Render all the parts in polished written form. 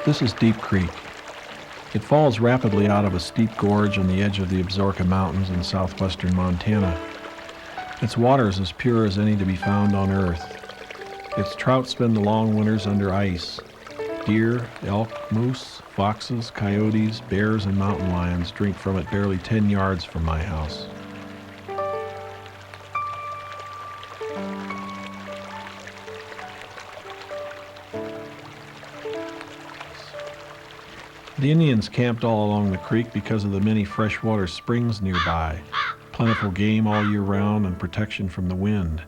This is Deep Creek. It falls rapidly out of a steep gorge on the edge of the Absaroka Mountains in southwestern Montana. Its water is as pure as any to be found on Earth. Its trout spend the long winters under ice. Deer, elk, moose, foxes, coyotes, bears, and mountain lions drink from it barely 10 yards from my house. The Indians camped all along the creek because of the many freshwater springs nearby, plentiful game all year round, and protection from the wind.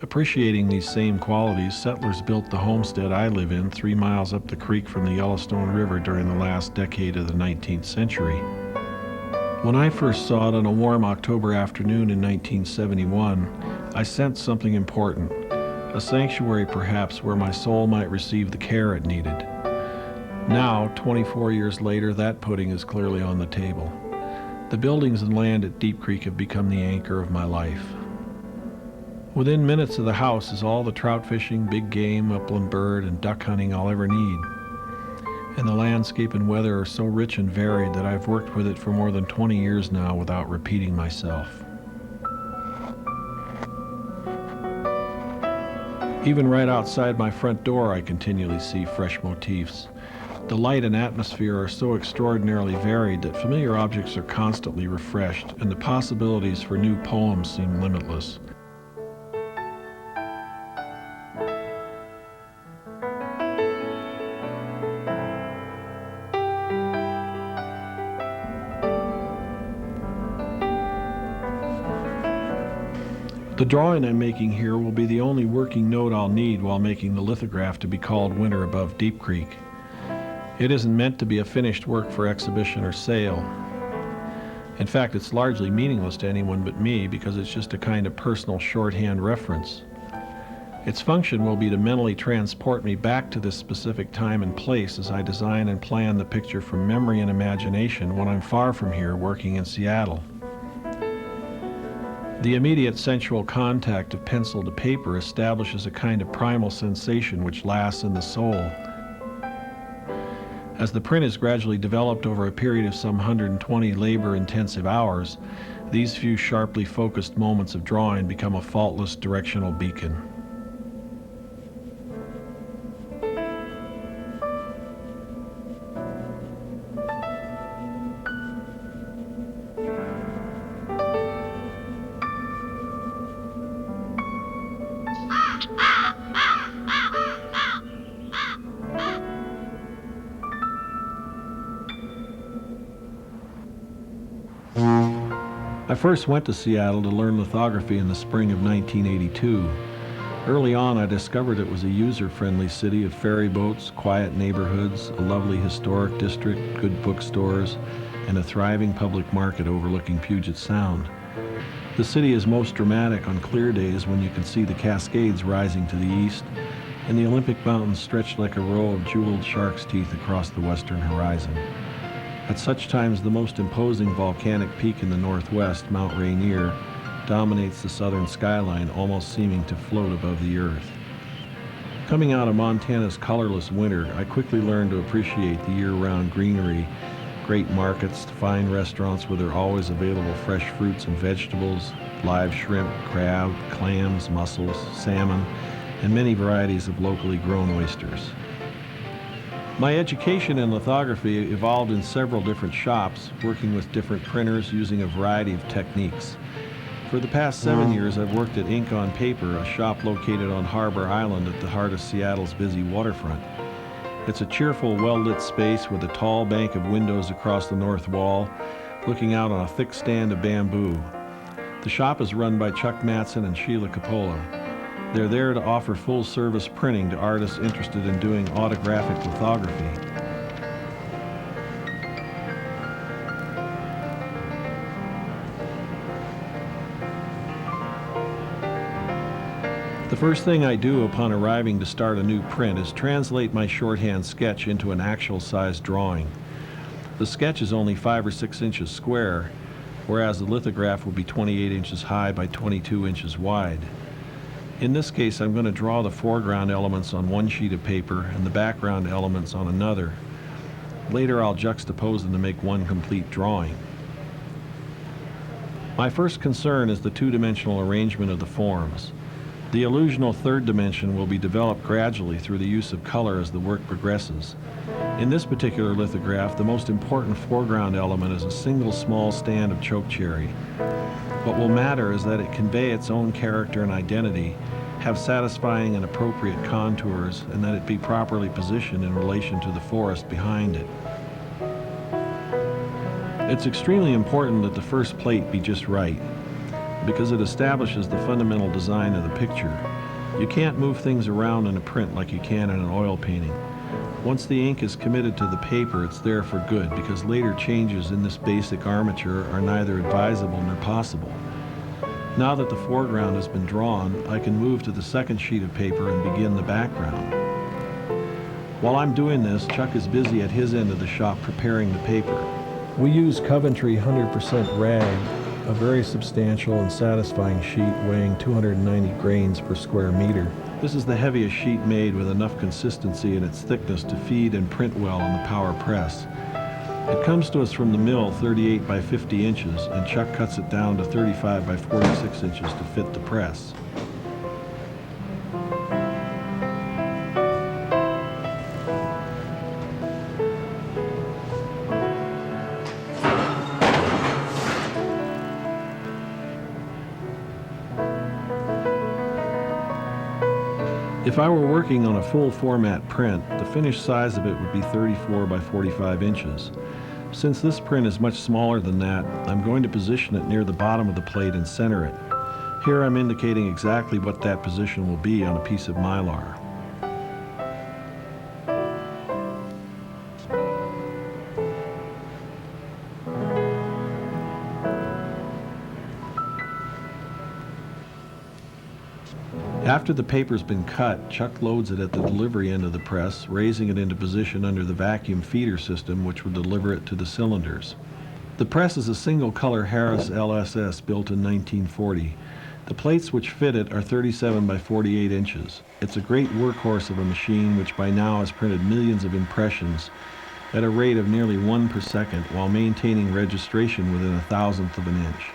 Appreciating these same qualities, settlers built the homestead I live in 3 miles up the creek from the Yellowstone River during the last decade of the 19th century. When I first saw it on a warm October afternoon in 1971, I sensed something important, a sanctuary perhaps where my soul might receive the care it needed. Now, 24 years later, that pudding is clearly on the table. The buildings and land at Deep Creek have become the anchor of my life. Within minutes of the house is all the trout fishing, big game, upland bird, and duck hunting I'll ever need. And the landscape and weather are so rich and varied that I've worked with it for more than 20 years now without repeating myself. Even right outside my front door, I continually see fresh motifs. The light and atmosphere are so extraordinarily varied that familiar objects are constantly refreshed, and the possibilities for new poems seem limitless. The drawing I'm making here will be the only working note I'll need while making the lithograph to be called Winter Above Deep Creek. It isn't meant to be a finished work for exhibition or sale. In fact, it's largely meaningless to anyone but me because it's just a kind of personal shorthand reference. Its function will be to mentally transport me back to this specific time and place as I design and plan the picture from memory and imagination when I'm far from here working in Seattle. The immediate sensual contact of pencil to paper establishes a kind of primal sensation which lasts in the soul. As the print is gradually developed over a period of some 120 labor-intensive hours, these few sharply focused moments of drawing become a faultless directional beacon. I first went to Seattle to learn lithography in the spring of 1982. Early on, I discovered it was a user-friendly city of ferry boats, quiet neighborhoods, a lovely historic district, good bookstores, and a thriving public market overlooking Puget Sound. The city is most dramatic on clear days when you can see the Cascades rising to the east, and the Olympic Mountains stretched like a row of jeweled shark's teeth across the western horizon. At such times, the most imposing volcanic peak in the northwest, Mount Rainier, dominates the southern skyline, almost seeming to float above the earth. Coming out of Montana's colorless winter, I quickly learned to appreciate the year-round greenery, great markets, fine restaurants with their always available fresh fruits and vegetables, live shrimp, crab, clams, mussels, salmon, and many varieties of locally grown oysters. My education in lithography evolved in several different shops, working with different printers using a variety of techniques. For the past 7 years, I've worked at Ink on Paper, a shop located on Harbor Island at the heart of Seattle's busy waterfront. It's a cheerful, well-lit space with a tall bank of windows across the north wall, looking out on a thick stand of bamboo. The shop is run by Chuck Matson and Sheila Coppola. They're there to offer full-service printing to artists interested in doing autographic lithography. The first thing I do upon arriving to start a new print is translate my shorthand sketch into an actual-sized drawing. The sketch is only 5 or 6 inches square, whereas the lithograph will be 28 inches high by 22 inches wide. In this case, I'm going to draw the foreground elements on one sheet of paper and the background elements on another. Later, I'll juxtapose them to make one complete drawing. My first concern is the two-dimensional arrangement of the forms. The illusional third dimension will be developed gradually through the use of color as the work progresses. In this particular lithograph, the most important foreground element is a single small stand of chokecherry. What will matter is that it convey its own character and identity, have satisfying and appropriate contours, and that it be properly positioned in relation to the forest behind it. It's extremely important that the first plate be just right, because it establishes the fundamental design of the picture. You can't move things around in a print like you can in an oil painting. Once the ink is committed to the paper, it's there for good, because later changes in this basic armature are neither advisable nor possible. Now that the foreground has been drawn, I can move to the second sheet of paper and begin the background. While I'm doing this, Chuck is busy at his end of the shop preparing the paper. We use Coventry 100% rag, a very substantial and satisfying sheet weighing 290 grains per square meter. This is the heaviest sheet made with enough consistency in its thickness to feed and print well on the power press. It comes to us from the mill 38 by 50 inches, and Chuck cuts it down to 35 by 46 inches to fit the press. If I were working on a full format print, the finished size of it would be 34 by 45 inches. Since this print is much smaller than that, I'm going to position it near the bottom of the plate and center it. Here I'm indicating exactly what that position will be on a piece of mylar. After the paper's been cut, Chuck loads it at the delivery end of the press, raising it into position under the vacuum feeder system which will deliver it to the cylinders. The press is a single-color Harris LSS built in 1940. The plates which fit it are 37 by 48 inches. It's a great workhorse of a machine which by now has printed millions of impressions at a rate of nearly 1 per second while maintaining registration within 1/1000th of an inch.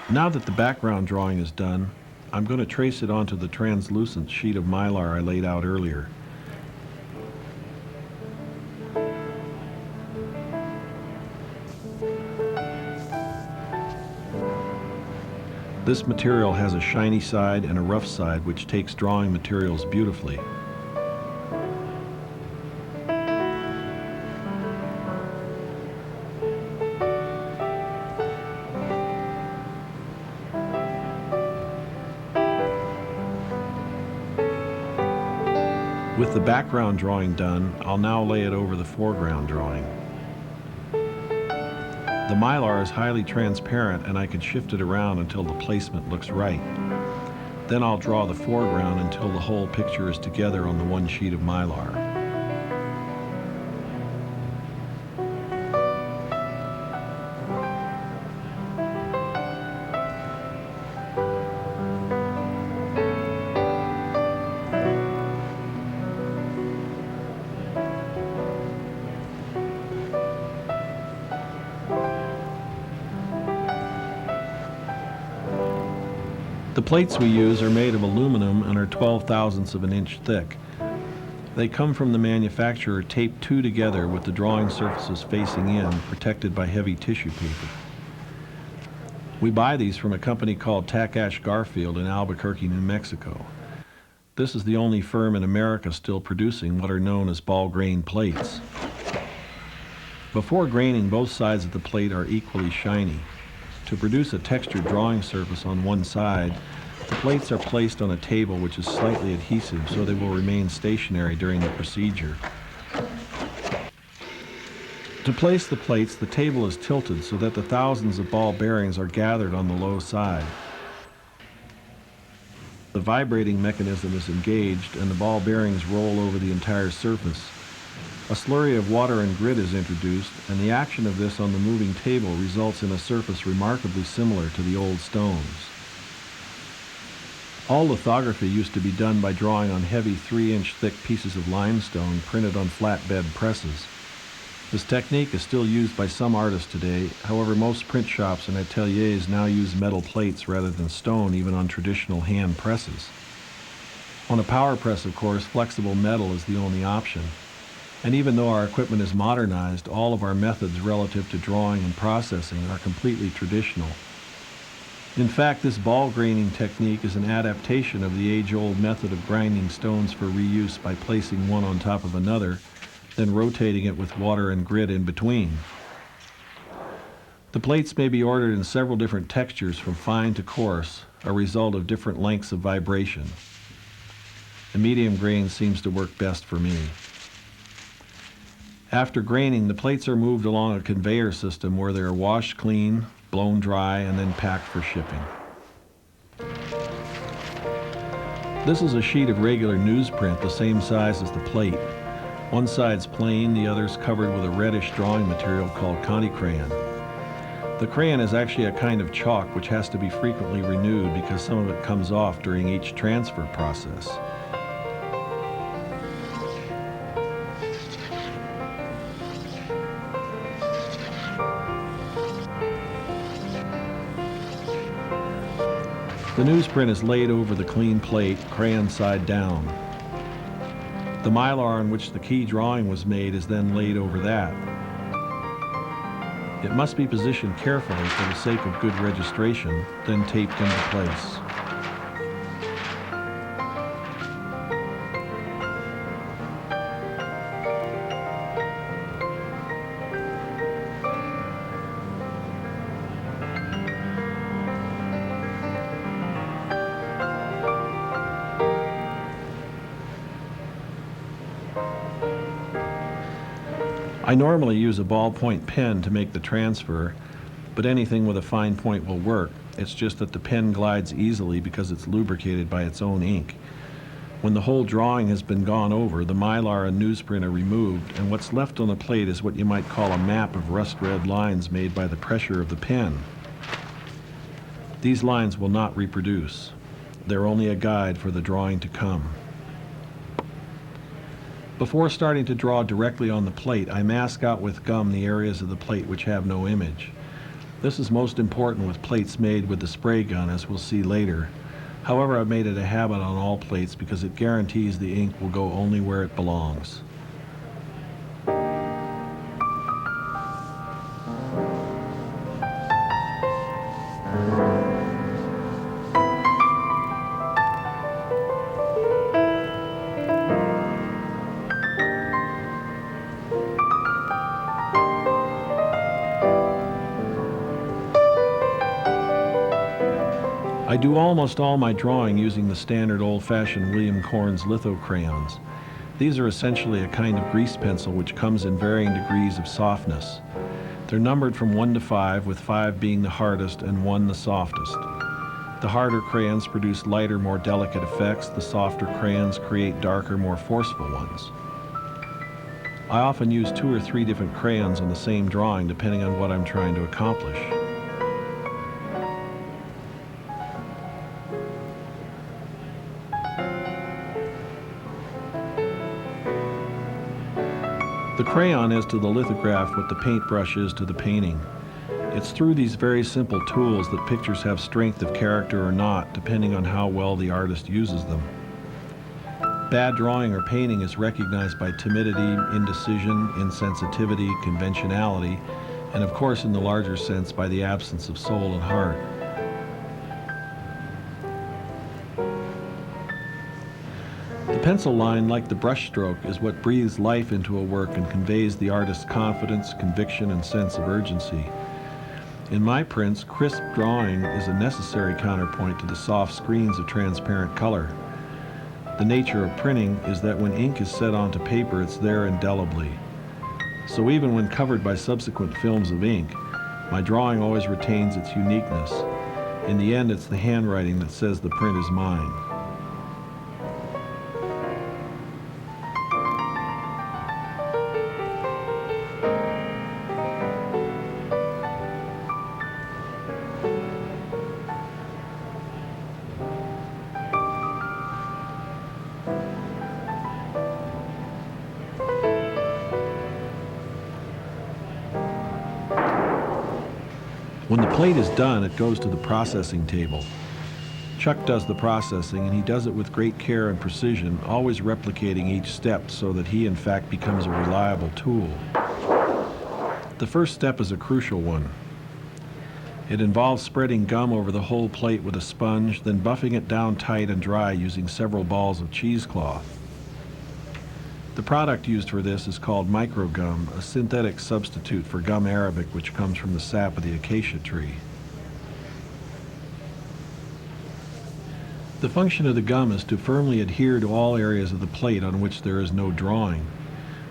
Now that the background drawing is done, I'm going to trace it onto the translucent sheet of mylar I laid out earlier. This material has a shiny side and a rough side which takes drawing materials beautifully. With the background drawing done, I'll now lay it over the foreground drawing. The mylar is highly transparent and I can shift it around until the placement looks right. Then I'll draw the foreground until the whole picture is together on the one sheet of mylar. The plates we use are made of aluminum and are 12/1000ths of an inch thick. They come from the manufacturer taped two together with the drawing surfaces facing in, protected by heavy tissue paper. We buy these from a company called Takash Garfield in Albuquerque, New Mexico. This is the only firm in America still producing what are known as ball grain plates. Before graining, both sides of the plate are equally shiny. To produce a textured drawing surface on one side, the plates are placed on a table which is slightly adhesive so they will remain stationary during the procedure. To place the plates, the table is tilted so that the thousands of ball bearings are gathered on the low side. The vibrating mechanism is engaged and the ball bearings roll over the entire surface. A slurry of water and grit is introduced, and the action of this on the moving table results in a surface remarkably similar to the old stones. All lithography used to be done by drawing on heavy 3-inch thick pieces of limestone printed on flatbed presses. This technique is still used by some artists today. However, most print shops and ateliers now use metal plates rather than stone, even on traditional hand presses. On a power press, of course, flexible metal is the only option. And even though our equipment is modernized, all of our methods relative to drawing and processing are completely traditional. In fact, this ball graining technique is an adaptation of the age-old method of grinding stones for reuse by placing one on top of another, then rotating it with water and grit in between. The plates may be ordered in several different textures from fine to coarse, a result of different lengths of vibration. The medium grain seems to work best for me. After graining, the plates are moved along a conveyor system where they are washed clean, blown dry, and then packed for shipping. This is a sheet of regular newsprint the same size as the plate. One side's plain, the other's covered with a reddish drawing material called Conte crayon. The crayon is actually a kind of chalk which has to be frequently renewed because some of it comes off during each transfer process. The newsprint is laid over the clean plate, crayon side down. The mylar on which the key drawing was made is then laid over that. It must be positioned carefully for the sake of good registration, then taped into place. I normally use a ballpoint pen to make the transfer, but anything with a fine point will work. It's just that the pen glides easily because it's lubricated by its own ink. When the whole drawing has been gone over, the mylar and newsprint are removed, and what's left on the plate is what you might call a map of rust-red lines made by the pressure of the pen. These lines will not reproduce. They're only a guide for the drawing to come. Before starting to draw directly on the plate, I mask out with gum the areas of the plate which have no image. This is most important with plates made with the spray gun, as we'll see later. However, I've made it a habit on all plates because it guarantees the ink will go only where it belongs. I do almost all my drawing using the standard old-fashioned William Corn's litho crayons. These are essentially a kind of grease pencil which comes in varying degrees of softness. They're numbered from 1 to 5, with 5 being the hardest and 1 the softest. The harder crayons produce lighter, more delicate effects. The softer crayons create darker, more forceful ones. I often use 2 or 3 different crayons on the same drawing depending on what I'm trying to accomplish. The crayon is to the lithograph what the paintbrush is to the painting. It's through these very simple tools that pictures have strength of character or not, depending on how well the artist uses them. Bad drawing or painting is recognized by timidity, indecision, insensitivity, conventionality, and of course in the larger sense by the absence of soul and heart. The pencil line, like the brush stroke, is what breathes life into a work and conveys the artist's confidence, conviction, and sense of urgency. In my prints, crisp drawing is a necessary counterpoint to the soft screens of transparent color. The nature of printing is that when ink is set onto paper, it's there indelibly. So even when covered by subsequent films of ink, my drawing always retains its uniqueness. In the end, it's the handwriting that says the print is mine. When the plate is done, it goes to the processing table. Chuck does the processing, and he does it with great care and precision, always replicating each step so that he in fact becomes a reliable tool. The first step is a crucial one. It involves spreading gum over the whole plate with a sponge, then buffing it down tight and dry using several balls of cheesecloth. The product used for this is called microgum, a synthetic substitute for gum arabic which comes from the sap of the acacia tree. The function of the gum is to firmly adhere to all areas of the plate on which there is no drawing.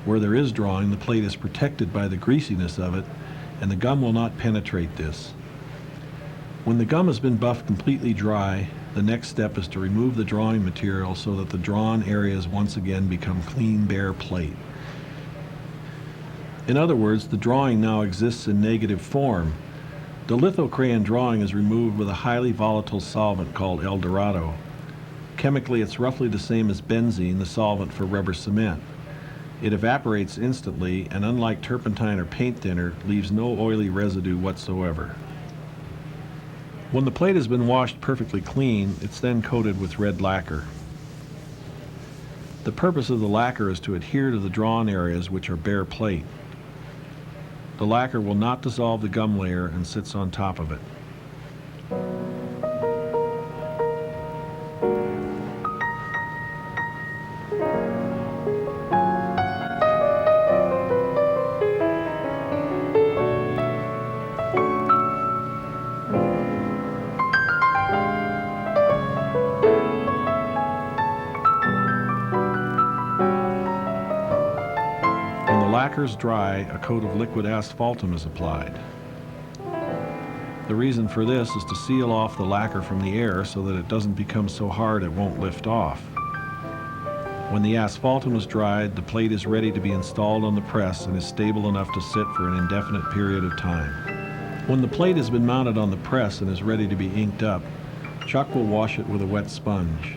Where there is drawing, the plate is protected by the greasiness of it, and the gum will not penetrate this. When the gum has been buffed completely dry, the next step is to remove the drawing material so that the drawn areas once again become clean, bare plate. In other words, the drawing now exists in negative form. The lithocrayon drawing is removed with a highly volatile solvent called El Dorado. Chemically, it's roughly the same as benzene, the solvent for rubber cement. It evaporates instantly, and unlike turpentine or paint thinner, leaves no oily residue whatsoever. When the plate has been washed perfectly clean, it's then coated with red lacquer. The purpose of the lacquer is to adhere to the drawn areas which are bare plate. The lacquer will not dissolve the gum layer and sits on top of it. Lacquer's dry, a coat of liquid asphaltum is applied. The reason for this is to seal off the lacquer from the air so that it doesn't become so hard it won't lift off. When the asphaltum is dried, the plate is ready to be installed on the press and is stable enough to sit for an indefinite period of time. When the plate has been mounted on the press and is ready to be inked up, Chuck will wash it with a wet sponge.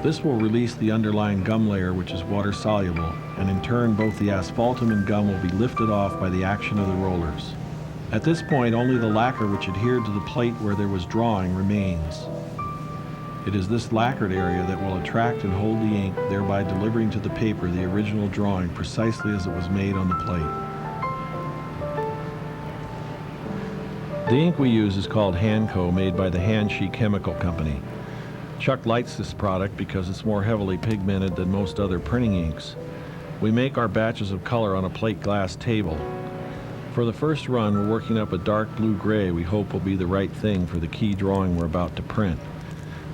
This will release the underlying gum layer, which is water soluble, and in turn both the asphaltum and gum will be lifted off by the action of the rollers. At this point, only the lacquer which adhered to the plate where there was drawing remains. It is this lacquered area that will attract and hold the ink, thereby delivering to the paper the original drawing precisely as it was made on the plate. The ink we use is called Hanco, made by the Hanshi Chemical Company. Chuck likes this product because it's more heavily pigmented than most other printing inks. We make our batches of color on a plate glass table. For the first run, we're working up a dark blue-gray we hope will be the right thing for the key drawing we're about to print.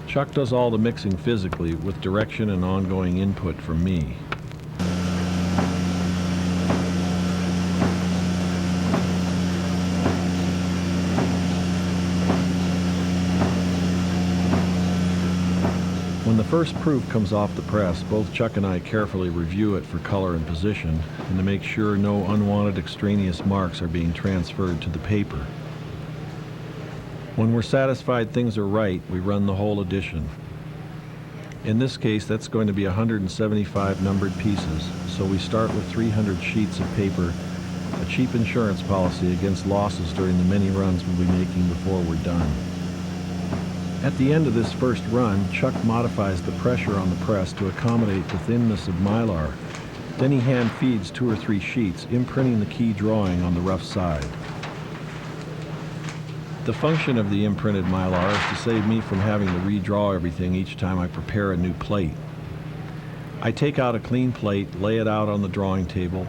Chuck does all the mixing physically, with direction and ongoing input from me. When the first proof comes off the press, both Chuck and I carefully review it for color and position, and to make sure no unwanted extraneous marks are being transferred to the paper. When we're satisfied things are right, we run the whole edition. In this case, that's going to be 175 numbered pieces, so we start with 300 sheets of paper, a cheap insurance policy against losses during the many runs we'll be making before we're done. At the end of this first run, Chuck modifies the pressure on the press to accommodate the thinness of mylar. Then he hand feeds 2 or 3 sheets, imprinting the key drawing on the rough side. The function of the imprinted mylar is to save me from having to redraw everything each time I prepare a new plate. I take out a clean plate, lay it out on the drawing table,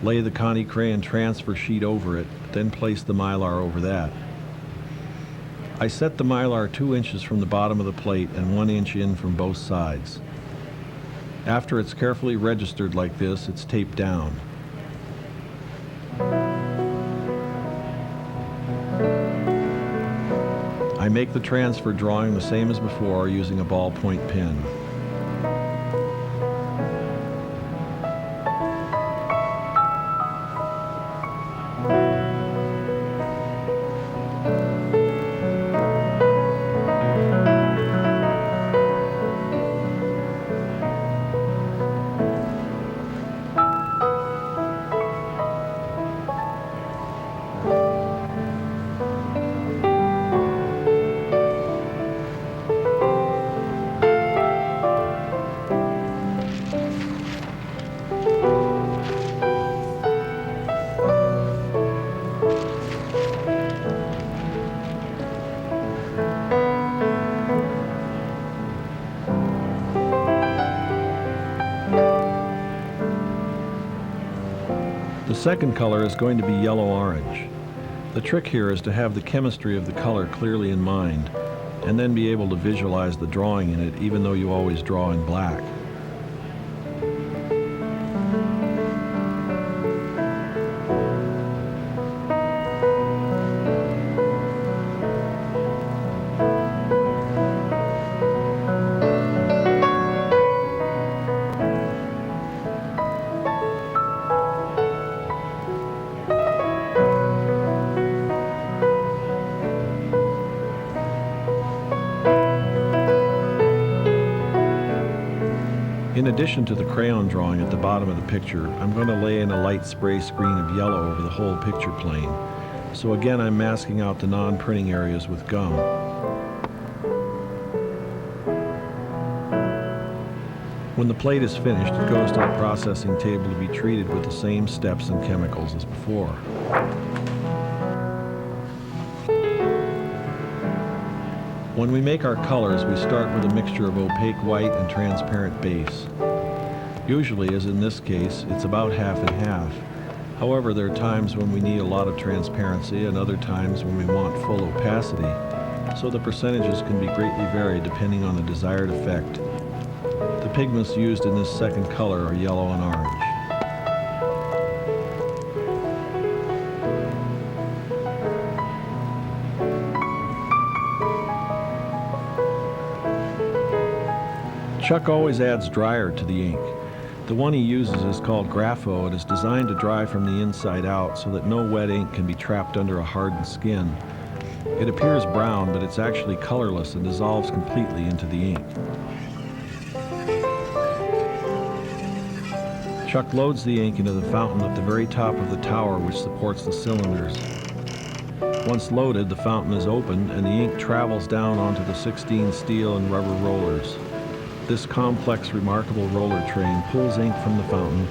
lay the Conte crayon transfer sheet over it, then place the mylar over that. I set the mylar 2 inches from the bottom of the plate and 1 inch in from both sides. After it's carefully registered like this, it's taped down. I make the transfer drawing the same as before using a ballpoint pen. second color is going to be yellow-orange. The trick here is to have the chemistry of the color clearly in mind, and then be able to visualize the drawing in it even though you always draw in black. In addition to the crayon drawing at the bottom of the picture, I'm going to lay in a light spray screen of yellow over the whole picture plane. So again, I'm masking out the non-printing areas with gum. When the plate is finished, it goes to the processing table to be treated with the same steps and chemicals as before. When we make our colors, we start with a mixture of opaque white and transparent base. Usually, as in this case, it's about half and half. However, there are times when we need a lot of transparency and other times when we want full opacity, so the percentages can be greatly varied depending on the desired effect. The pigments used in this second color are yellow and orange. Chuck always adds dryer to the ink. The one he uses is called Grapho and is designed to dry from the inside out so that no wet ink can be trapped under a hardened skin. It appears brown, but it's actually colorless and dissolves completely into the ink. Chuck loads the ink into the fountain at the very top of the tower which supports the cylinders. Once loaded, the fountain is opened and the ink travels down onto the 16 steel and rubber rollers. This complex, remarkable roller train pulls ink from the fountain,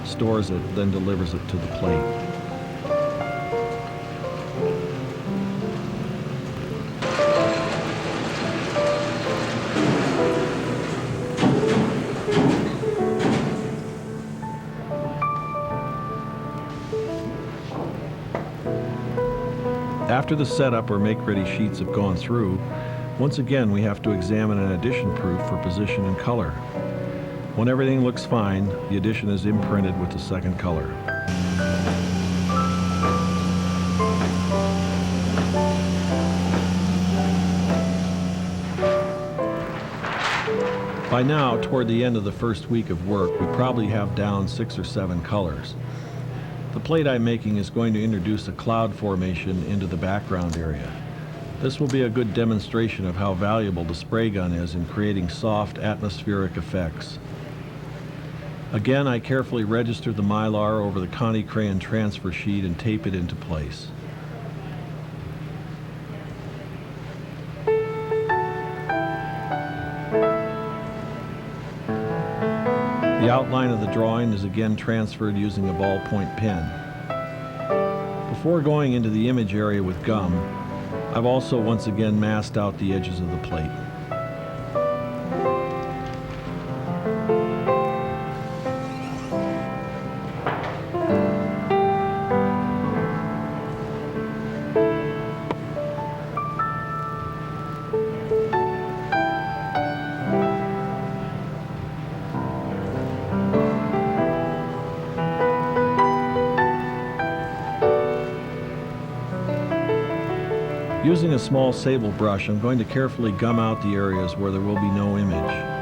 stores it, then delivers it to the plate. After the setup or make-ready sheets have gone through, once again we have to examine an addition proof for position and color. When everything looks fine, the addition is imprinted with the second color. By now, toward the end of the first week of work, we probably have down 6 or 7 colors. The plate I'm making is going to introduce a cloud formation into the background area. This will be a good demonstration of how valuable the spray gun is in creating soft, atmospheric effects. Again, I carefully register the mylar over the Conte crayon transfer sheet and tape it into place. The outline of the drawing is again transferred using a ballpoint pen. Before going into the image area with gum, I've also once again masked out the edges of the plate. Using a small sable brush, I'm going to carefully gum out the areas where there will be no image.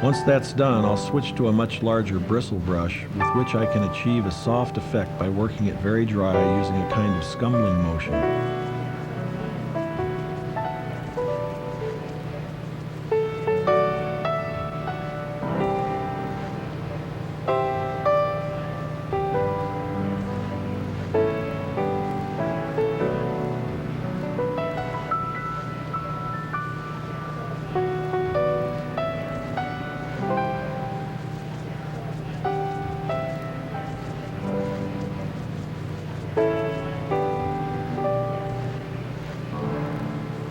Once that's done, I'll switch to a much larger bristle brush with which I can achieve a soft effect by working it very dry using a kind of scumbling motion.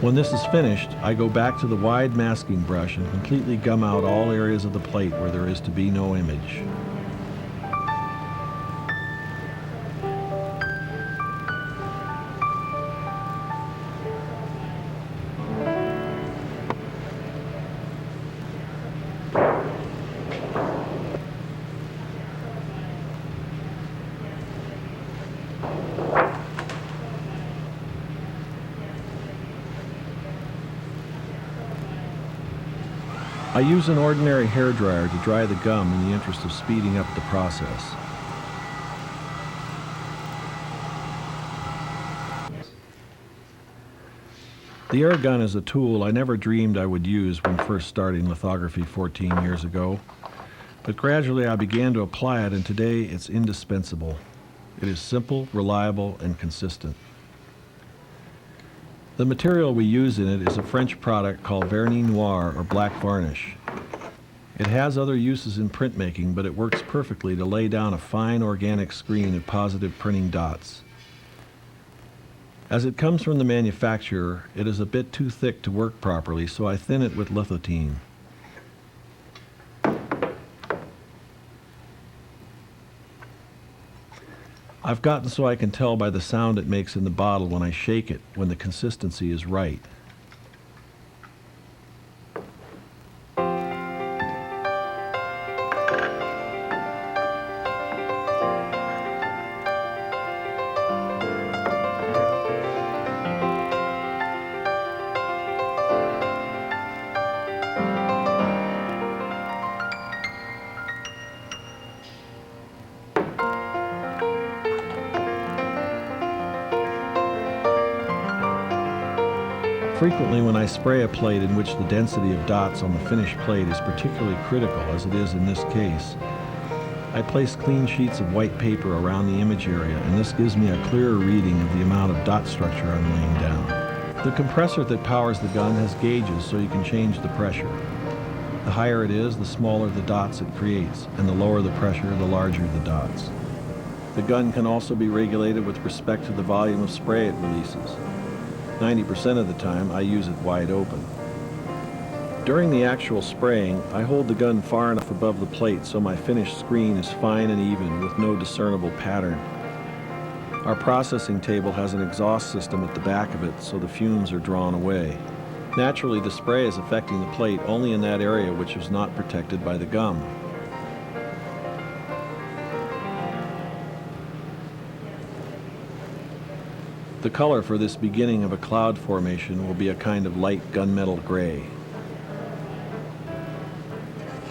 When this is finished, I go back to the wide masking brush and completely gum out all areas of the plate where there is to be no image. I use an ordinary hairdryer to dry the gum in the interest of speeding up the process. The air gun is a tool I never dreamed I would use when first starting lithography 14 years ago, but gradually I began to apply it, and today it's indispensable. It is simple, reliable, and consistent. The material we use in it is a French product called vernis noir, or black varnish. It has other uses in printmaking, but it works perfectly to lay down a fine organic screen of positive printing dots. As it comes from the manufacturer, it is a bit too thick to work properly, so I thin it with lithotine. I've gotten so I can tell by the sound it makes in the bottle when I shake it when the consistency is right. Frequently, when I spray a plate in which the density of dots on the finished plate is particularly critical, as it is in this case, I place clean sheets of white paper around the image area, and this gives me a clearer reading of the amount of dot structure I'm laying down. The compressor that powers the gun has gauges so you can change the pressure. The higher it is, the smaller the dots it creates, and the lower the pressure, the larger the dots. The gun can also be regulated with respect to the volume of spray it releases. 90% of the time, I use it wide open. During the actual spraying, I hold the gun far enough above the plate so my finished screen is fine and even with no discernible pattern. Our processing table has an exhaust system at the back of it, so the fumes are drawn away. Naturally, the spray is affecting the plate only in that area which is not protected by the gum. The color for this beginning of a cloud formation will be a kind of light gunmetal gray.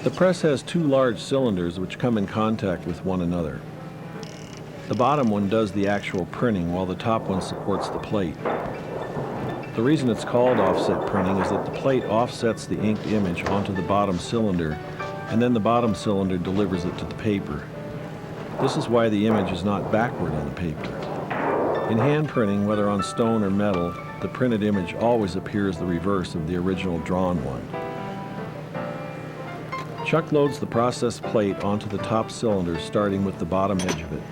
The press has two large cylinders which come in contact with one another. The bottom one does the actual printing while the top one supports the plate. The reason it's called offset printing is that the plate offsets the inked image onto the bottom cylinder, and then the bottom cylinder delivers it to the paper. This is why the image is not backward on the paper. In hand printing, whether on stone or metal, the printed image always appears the reverse of the original drawn one. Chuck loads the processed plate onto the top cylinder, starting with the bottom edge of it.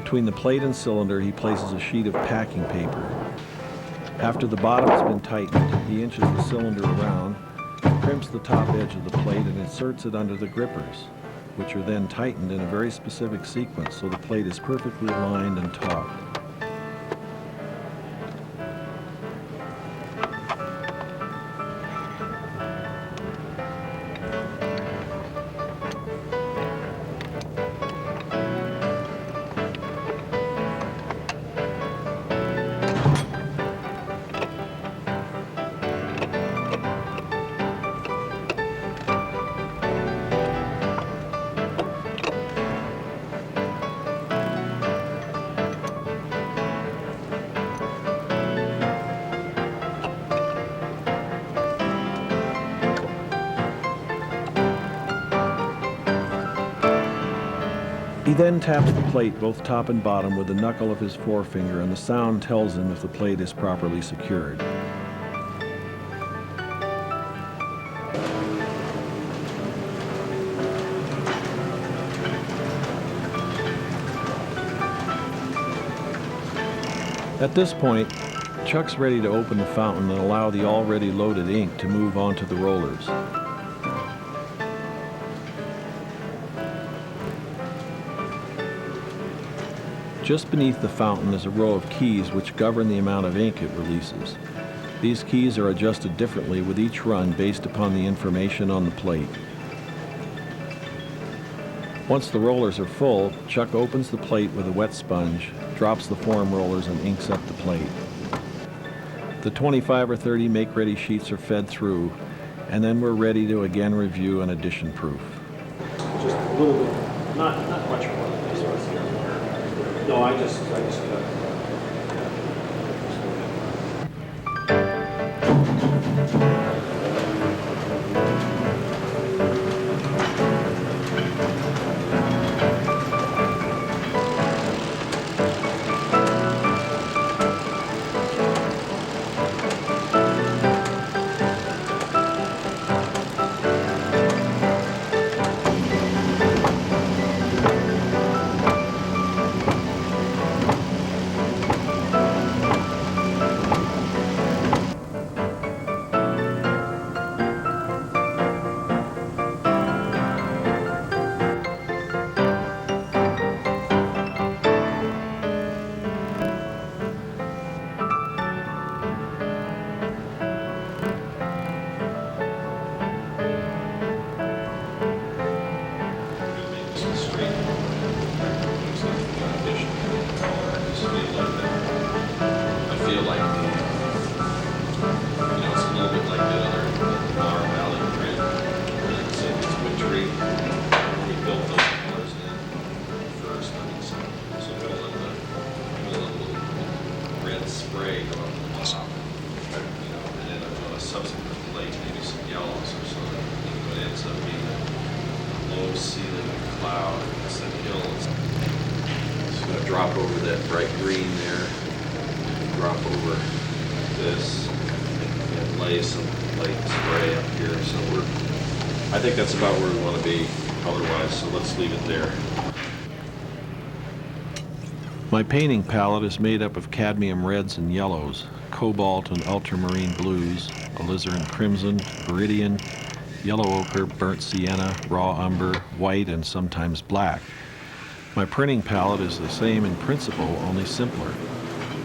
Between the plate and cylinder, he places a sheet of packing paper. After the bottom has been tightened, he inches the cylinder around, crimps the top edge of the plate, and inserts it under the grippers, which are then tightened in a very specific sequence so the plate is perfectly aligned and taut. He then taps the plate, both top and bottom, with the knuckle of his forefinger, and the sound tells him if the plate is properly secured. At this point, Chuck's ready to open the fountain and allow the already loaded ink to move onto the rollers. Just beneath the fountain is a row of keys which govern the amount of ink it releases. These keys are adjusted differently with each run based upon the information on the plate. Once the rollers are full, Chuck opens the plate with a wet sponge, drops the foam rollers, and inks up the plate. The 25 or 30 make-ready sheets are fed through, and then we're ready to again review an addition proof. Just a little bit, not much more than this one. No, I just cut. Drop over that bright green there, drop over this, and lay some light spray up here. So I think that's about where we want to be color-wise, so let's leave it there. My painting palette is made up of cadmium reds and yellows, cobalt and ultramarine blues, alizarin crimson, viridian, yellow ochre, burnt sienna, raw umber, white, and sometimes black. My printing palette is the same in principle, only simpler.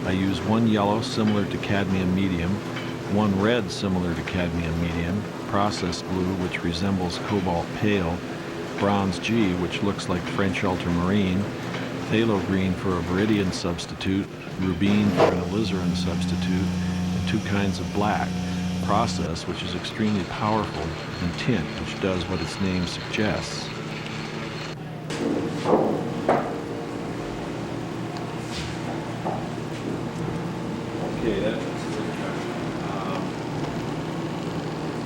I use one yellow similar to cadmium medium, one red similar to cadmium medium, processed blue which resembles cobalt pale, bronze G which looks like French ultramarine, phthalo green for a viridian substitute, rubine for an alizarin substitute, and two kinds of black, process which is extremely powerful, and tint which does what its name suggests. Okay, that's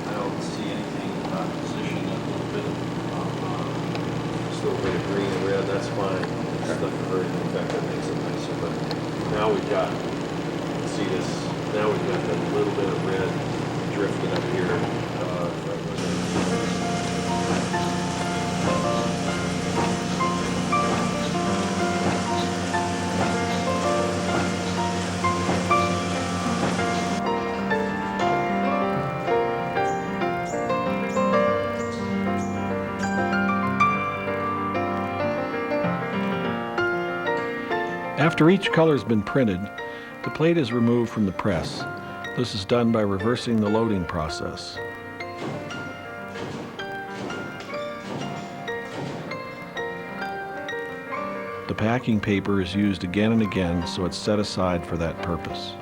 I don't see anything about position, a little bit of still a bit of green and red, that's fine. Stuff very in fact that makes it nicer, but now we've got, see this, now we've got that little bit of red drifted up here. After each color has been printed, the plate is removed from the press. This is done by reversing the loading process. The packing paper is used again and again, so it's set aside for that purpose.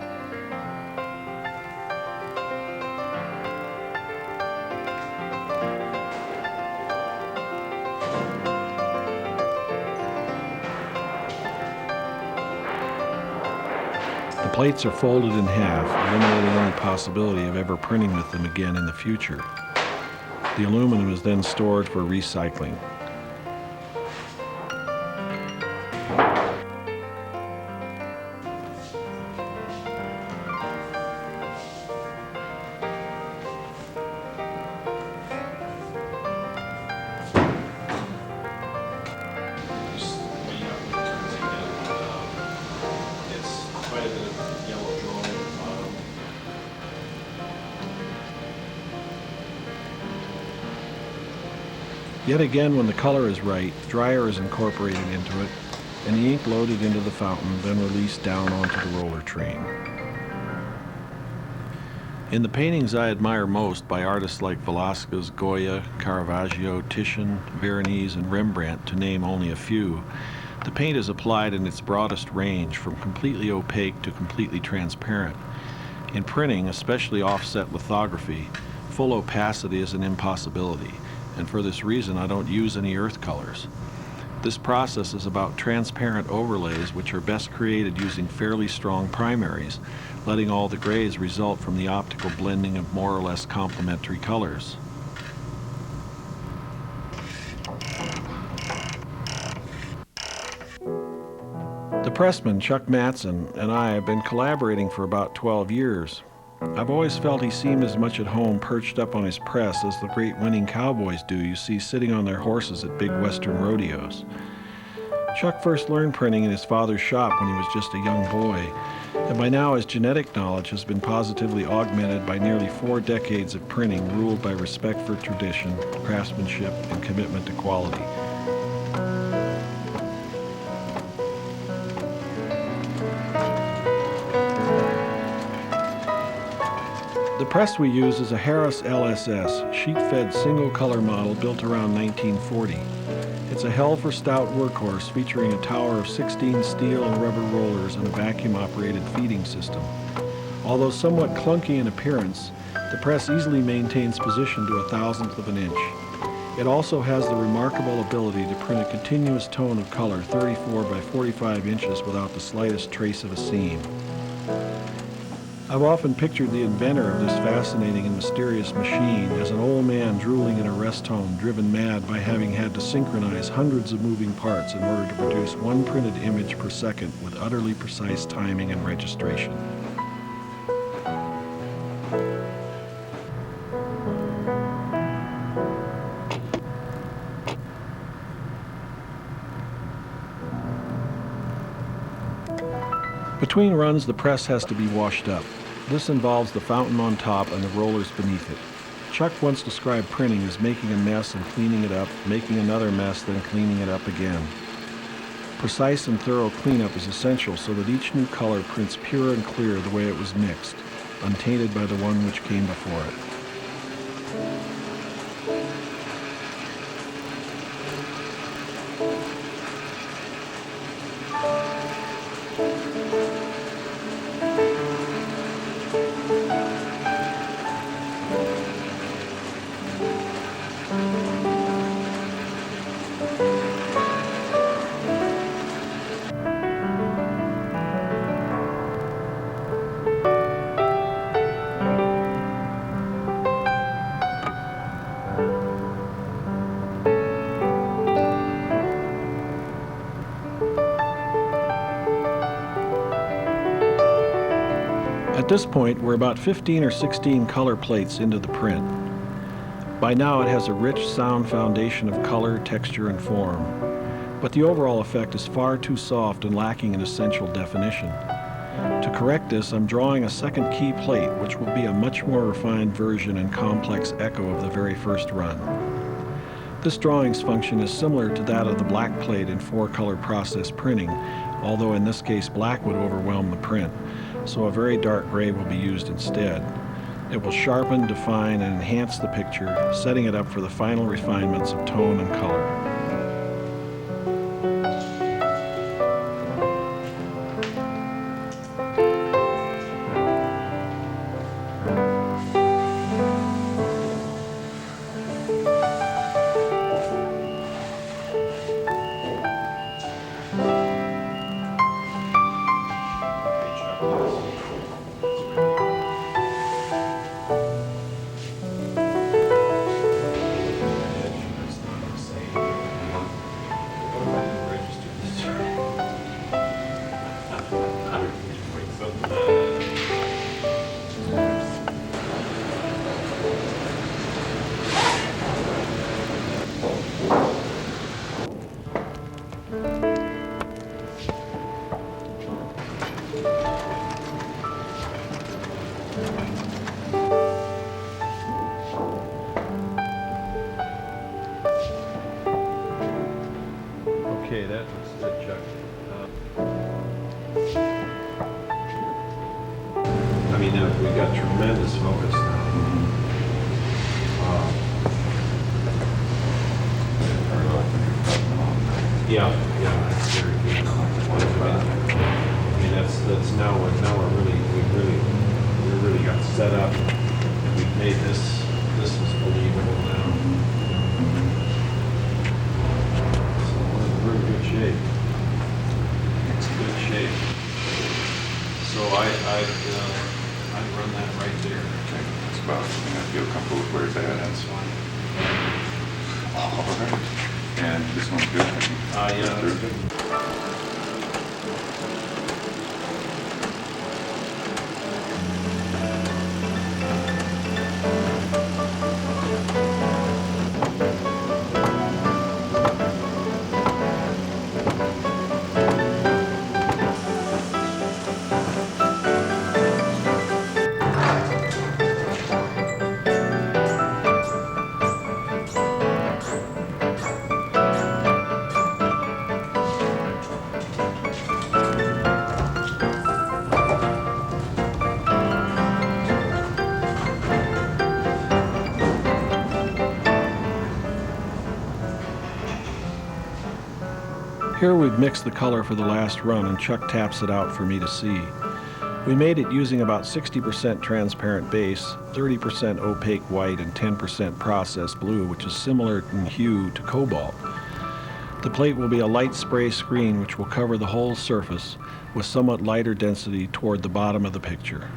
The plates are folded in half, eliminating any possibility of ever printing with them again in the future. The aluminum is then stored for recycling. Quite a bit of Yet again, when the color is right, dryer is incorporated into it, and the ink loaded into the fountain, then released down onto the roller train. In the paintings I admire most by artists like Velázquez, Goya, Caravaggio, Titian, Veronese, and Rembrandt, to name only a few, the paint is applied in its broadest range, from completely opaque to completely transparent. In printing, especially offset lithography, full opacity is an impossibility, and for this reason I don't use any earth colors. This process is about transparent overlays which are best created using fairly strong primaries, letting all the grays result from the optical blending of more or less complementary colors. The Pressman, Chuck Matson, and I have been collaborating for about 12 years. I've always felt he seemed as much at home perched up on his press as the great winning cowboys do you see sitting on their horses at big western rodeos. Chuck first learned printing in his father's shop when he was just a young boy, and by now his genetic knowledge has been positively augmented by nearly 4 decades of printing ruled by respect for tradition, craftsmanship, and commitment to quality. The press we use is a Harris LSS, sheet-fed single-color model built around 1940. It's a hell for stout workhorse featuring a tower of 16 steel and rubber rollers and a vacuum-operated feeding system. Although somewhat clunky in appearance, the press easily maintains position to 1/1000th of an inch. It also has the remarkable ability to print a continuous tone of color 34 by 45 inches without the slightest trace of a seam. I've often pictured the inventor of this fascinating and mysterious machine as an old man drooling in a rest home, driven mad by having had to synchronize hundreds of moving parts in order to produce one printed image per second with utterly precise timing and registration. Between runs, the press has to be washed up. This involves the fountain on top and the rollers beneath it. Chuck once described printing as making a mess and cleaning it up, making another mess, then cleaning it up again. Precise and thorough cleanup is essential so that each new color prints pure and clear the way it was mixed, untainted by the one which came before it. At this point, we're about 15 or 16 color plates into the print. By now, it has a rich, sound foundation of color, texture, and form. But the overall effect is far too soft and lacking in essential definition. To correct this, I'm drawing a second key plate, which will be a much more refined version and complex echo of the very first run. This drawing's function is similar to that of the black plate in 4-color process printing, although in this case black would overwhelm the print, so a very dark gray will be used instead. It will sharpen, define, and enhance the picture, setting it up for the final refinements of tone and color. Okay, that looks good, Chuck. I mean, we got tremendous focus now. Yeah, that's very good. I mean, that's now we're we really got set up. We've made this is believable now. So we're in good shape. It's good shape. So I'd run that right there. Okay, that's about something I feel comfortable with where it's at. That's fine. All right. And this one's good. Yeah, that's good. Here we've mixed the color for the last run and Chuck taps it out for me to see. We made it using about 60% transparent base, 30% opaque white, and 10% processed blue, which is similar in hue to cobalt. The plate will be a light spray screen which will cover the whole surface with somewhat lighter density toward the bottom of the picture.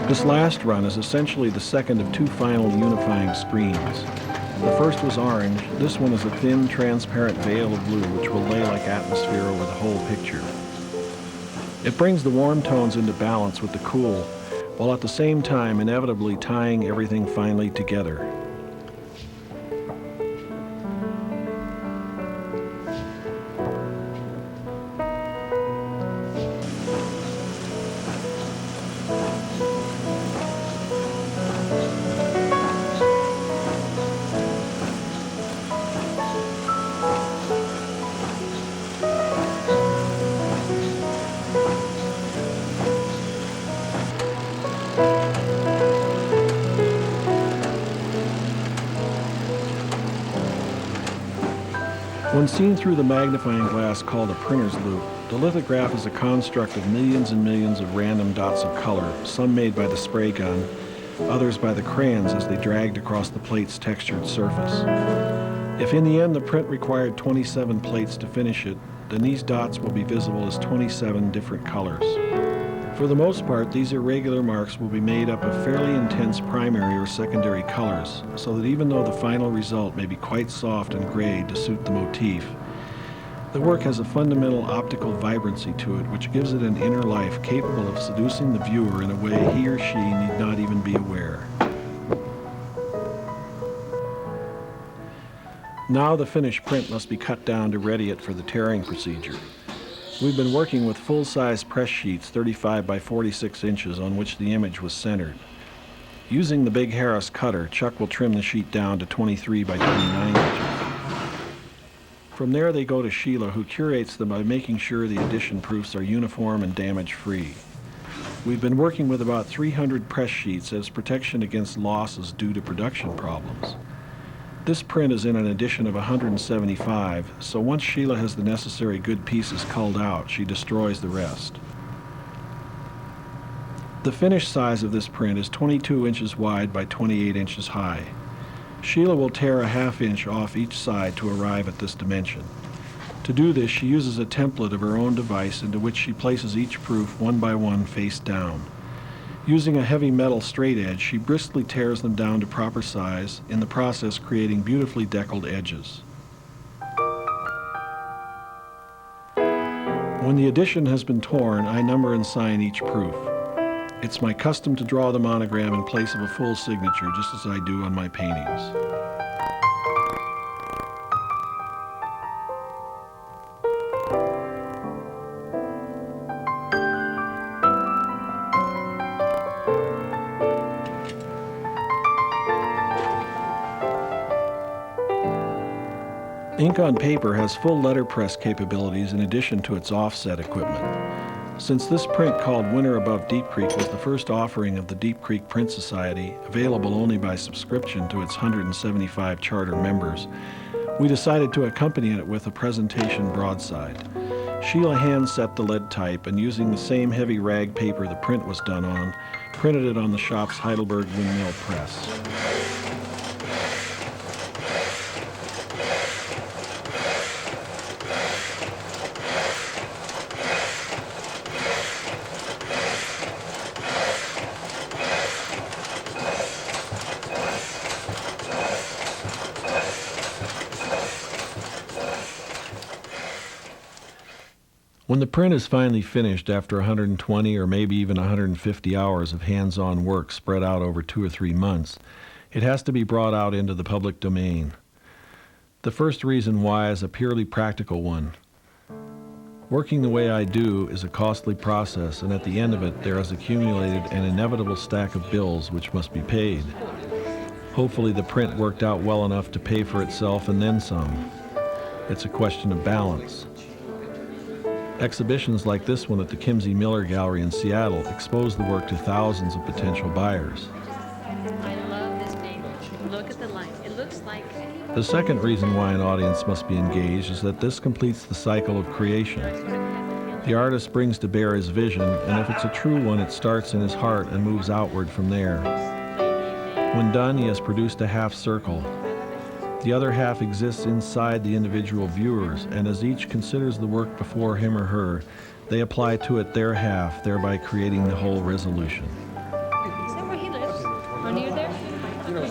This last run is essentially the second of two final unifying screens. The first was orange. This one is a thin, transparent veil of blue which will lay like atmosphere over the whole picture. It brings the warm tones into balance with the cool, while at the same time inevitably tying everything finally together. When seen through the magnifying glass called a printer's loop, the lithograph is a construct of millions and millions of random dots of color, some made by the spray gun, others by the crayons as they dragged across the plate's textured surface. If in the end the print required 27 plates to finish it, then these dots will be visible as 27 different colors. For the most part, these irregular marks will be made up of fairly intense primary or secondary colors, so that even though the final result may be quite soft and gray to suit the motif, the work has a fundamental optical vibrancy to it which gives it an inner life capable of seducing the viewer in a way he or she need not even be aware. Now the finished print must be cut down to ready it for the tearing procedure. We've been working with full-size press sheets 35 by 46 inches on which the image was centered. Using the big Harris cutter, Chuck will trim the sheet down to 23 by 29 inches. From there they go to Sheila, who curates them by making sure the edition proofs are uniform and damage-free. We've been working with about 300 press sheets as protection against losses due to production problems. This print is in an edition of 175, so once Sheila has the necessary good pieces culled out, she destroys the rest. The finished size of this print is 22 inches wide by 28 inches high. Sheila will tear a ½ inch off each side to arrive at this dimension. To do this, she uses a template of her own device into which she places each proof one by one face down. Using a heavy metal straight edge, she briskly tears them down to proper size, in the process creating beautifully deckled edges. When the edition has been torn, I number and sign each proof. It's my custom to draw the monogram in place of a full signature, just as I do on my paintings. Ink on paper has full letterpress capabilities in addition to its offset equipment. Since this print called Winter Above Deep Creek was the first offering of the Deep Creek Print Society, available only by subscription to its 175 charter members, we decided to accompany it with a presentation broadside. Sheila hand set the lead type and, using the same heavy rag paper the print was done on, printed it on the shop's Heidelberg windmill press. When the print is finally finished after 120 or maybe even 150 hours of hands-on work spread out over 2 or 3 months, it has to be brought out into the public domain. The first reason why is a purely practical one. Working the way I do is a costly process, and at the end of it there is accumulated an inevitable stack of bills which must be paid. Hopefully the print worked out well enough to pay for itself and then some. It's a question of balance. Exhibitions like this one at the Kimsey Miller Gallery in Seattle expose the work to thousands of potential buyers. I love this painting. Look at the line. It looks like... The second reason why an audience must be engaged is that this completes the cycle of creation. The artist brings to bear his vision, and if it's a true one, it starts in his heart and moves outward from there. When done, he has produced a half circle. The other half exists inside the individual viewers, and as each considers the work before him or her, they apply to it their half, thereby creating the whole resolution. Is that where he lives? Or near there?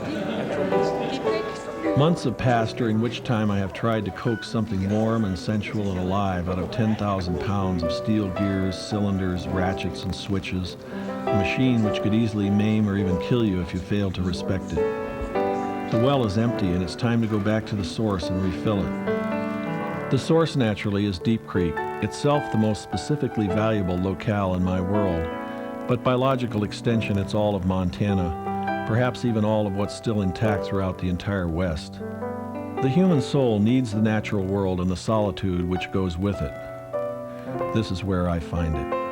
Deep Creek? Months have passed, during which time I have tried to coax something warm and sensual and alive out of 10,000 pounds of steel gears, cylinders, ratchets, and switches, a machine which could easily maim or even kill you if you failed to respect it. The well is empty, and it's time to go back to the source and refill it. The source, naturally, is Deep Creek, itself the most specifically valuable locale in my world, but by logical extension it's all of Montana, perhaps even all of what's still intact throughout the entire West. The human soul needs the natural world and the solitude which goes with it. This is where I find it.